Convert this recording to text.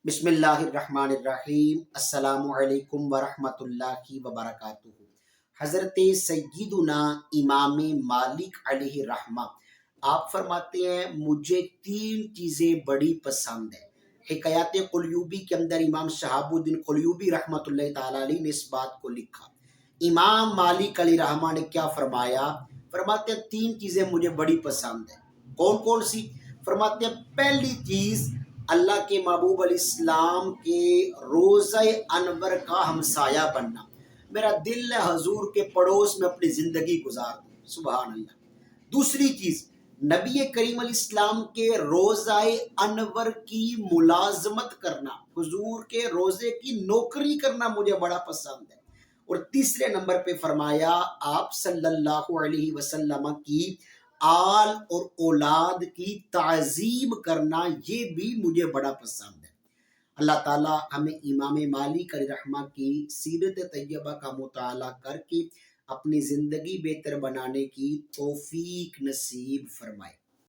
بسم اللہ الرحمن الرحیم، السلام علیکم ورحمۃ اللہ وبرکاتہ۔ حضرت سیدنا امام مالک علیہ رحمہ آپ فرماتے ہیں مجھے تین چیزیں بڑی پسند ہیں۔ حکایات قلیوبی کے اندر امام شہاب الدین قلیوبی رحمۃ اللہ تعالی علیہ نے اس بات کو لکھا۔ امام مالک علیہ رحمہ نے کیا فرمایا؟ فرماتے ہیں تین چیزیں مجھے بڑی پسند ہیں۔ کون کون سی؟ فرماتے ہیں پہلی چیز اللہ کے محبوب علیہ السلام کے روضہ انور کا ہمسایہ بننا۔ میرا دل ہے حضور کے پڑوس میں اپنی زندگی گزار دوں، سبحان اللہ۔ دوسری چیز نبی کریم علیہ السلام کے روضہ انور کی ملازمت کرنا، حضور کے روضے کی نوکری کرنا مجھے بڑا پسند ہے۔ اور تیسرے نمبر پہ فرمایا آپ صلی اللہ علیہ وسلم کی آل اور اولاد کی تعظیم کرنا، یہ بھی مجھے بڑا پسند ہے۔ اللہ تعالیٰ ہمیں امام مالک علیہ رحمہ کی سیرت طیبہ کا مطالعہ کر کے اپنی زندگی بہتر بنانے کی توفیق نصیب فرمائے۔